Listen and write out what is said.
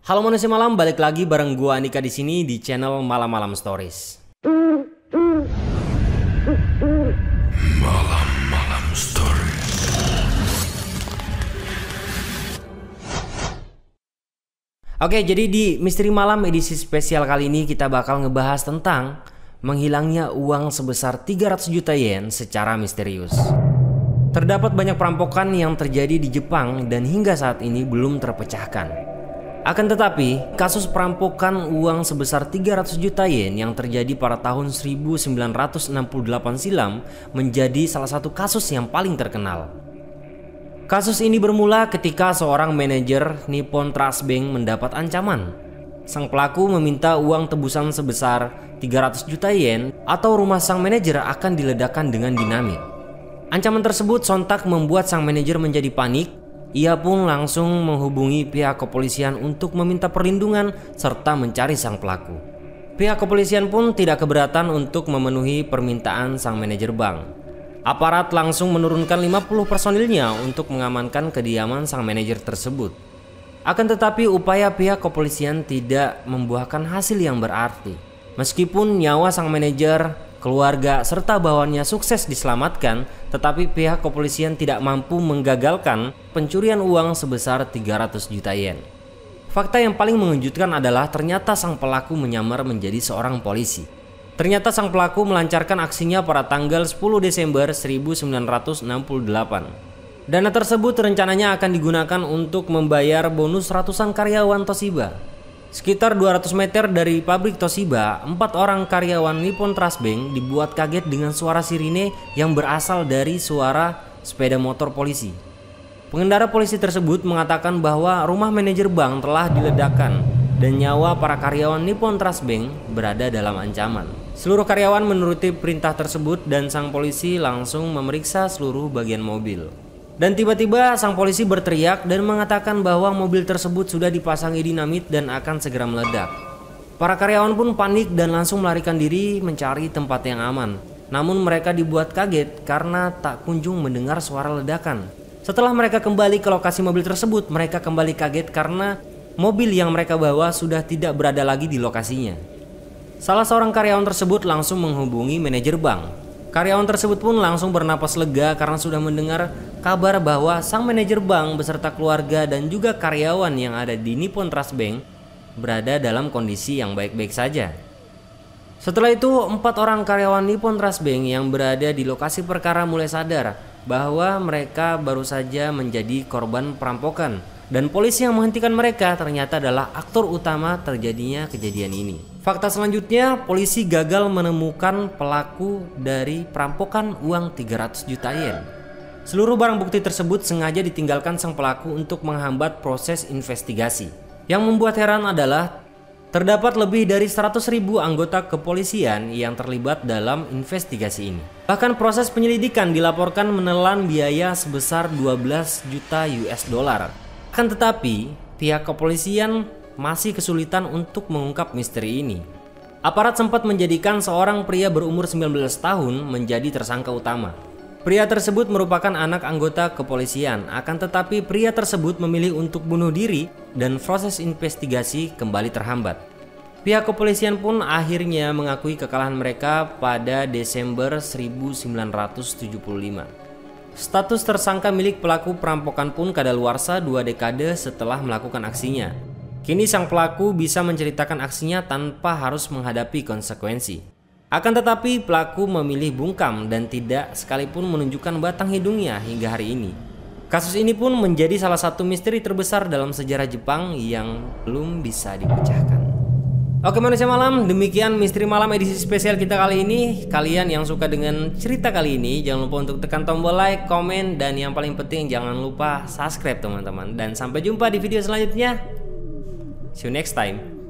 Halo manusia malam, balik lagi bareng gua Andika di sini di channel Malam-Malam Stories. Malam-Malam Stories. Oke, jadi di Misteri Malam edisi spesial kali ini kita bakal ngebahas tentang menghilangnya uang sebesar 300 juta yen secara misterius. Terdapat banyak perampokan yang terjadi di Jepang dan hingga saat ini belum terpecahkan. Akan tetapi, kasus perampokan uang sebesar 300 juta yen yang terjadi pada tahun 1968 silam menjadi salah satu kasus yang paling terkenal. Kasus ini bermula ketika seorang manajer Nippon Trust Bank mendapat ancaman. Sang pelaku meminta uang tebusan sebesar 300 juta yen atau rumah sang manajer akan diledakkan dengan dinamit. Ancaman tersebut sontak membuat sang manajer menjadi panik. Ia pun langsung menghubungi pihak kepolisian untuk meminta perlindungan serta mencari sang pelaku. Pihak kepolisian pun tidak keberatan untuk memenuhi permintaan sang manajer bank. Aparat langsung menurunkan 50 personilnya untuk mengamankan kediaman sang manajer tersebut. Akan tetapi upaya pihak kepolisian tidak membuahkan hasil yang berarti. Meskipun nyawa sang manajer, keluarga, serta bawahannya sukses diselamatkan, tetapi pihak kepolisian tidak mampu menggagalkan pencurian uang sebesar 300 juta yen. Fakta yang paling mengejutkan adalah ternyata sang pelaku menyamar menjadi seorang polisi. Ternyata sang pelaku melancarkan aksinya pada tanggal 10 Desember 1968. Dana tersebut rencananya akan digunakan untuk membayar bonus ratusan karyawan Toshiba. Sekitar 200 meter dari pabrik Toshiba, 4 orang karyawan Nippon Trust Bank dibuat kaget dengan suara sirine yang berasal dari suara sepeda motor polisi. Pengendara polisi tersebut mengatakan bahwa rumah manajer bank telah diledakkan dan nyawa para karyawan Nippon Trust Bank berada dalam ancaman. Seluruh karyawan menuruti perintah tersebut dan sang polisi langsung memeriksa seluruh bagian mobil. Dan tiba-tiba sang polisi berteriak dan mengatakan bahwa mobil tersebut sudah dipasangi dinamit dan akan segera meledak. Para karyawan pun panik dan langsung melarikan diri mencari tempat yang aman. Namun mereka dibuat kaget karena tak kunjung mendengar suara ledakan. Setelah mereka kembali ke lokasi mobil tersebut, mereka kembali kaget karena mobil yang mereka bawa sudah tidak berada lagi di lokasinya. Salah seorang karyawan tersebut langsung menghubungi manajer bank. Karyawan tersebut pun langsung bernapas lega karena sudah mendengar kabar bahwa sang manajer bank beserta keluarga dan juga karyawan yang ada di Nippon Trust Bank berada dalam kondisi yang baik-baik saja. Setelah itu, 4 orang karyawan Nippon Trust Bank yang berada di lokasi perkara mulai sadar bahwa mereka baru saja menjadi korban perampokan dan polisi yang menghentikan mereka ternyata adalah aktor utama terjadinya kejadian ini. Fakta selanjutnya, polisi gagal menemukan pelaku dari perampokan uang 300 juta yen. Seluruh barang bukti tersebut sengaja ditinggalkan sang pelaku untuk menghambat proses investigasi. Yang membuat heran adalah terdapat lebih dari 100.000 anggota kepolisian yang terlibat dalam investigasi ini. Bahkan proses penyelidikan dilaporkan menelan biaya sebesar 12 juta US dollar. Akan tetapi, pihak kepolisian masih kesulitan untuk mengungkap misteri ini. Aparat sempat menjadikan seorang pria berumur 19 tahun menjadi tersangka utama. Pria tersebut merupakan anak anggota kepolisian, akan tetapi pria tersebut memilih untuk bunuh diri dan proses investigasi kembali terhambat. Pihak kepolisian pun akhirnya mengakui kekalahan mereka pada Desember 1975. Status tersangka milik pelaku perampokan pun kadaluarsa 2 dekade setelah melakukan aksinya. Kini sang pelaku bisa menceritakan aksinya tanpa harus menghadapi konsekuensi. Akan tetapi pelaku memilih bungkam dan tidak sekalipun menunjukkan batang hidungnya hingga hari ini. Kasus ini pun menjadi salah satu misteri terbesar dalam sejarah Jepang yang belum bisa dipecahkan. Oke manusia malam, demikian Misteri Malam edisi spesial kita kali ini. Kalian yang suka dengan cerita kali ini, jangan lupa untuk tekan tombol like, komen, dan yang paling penting jangan lupa subscribe teman-teman. Dan sampai jumpa di video selanjutnya. See you next time.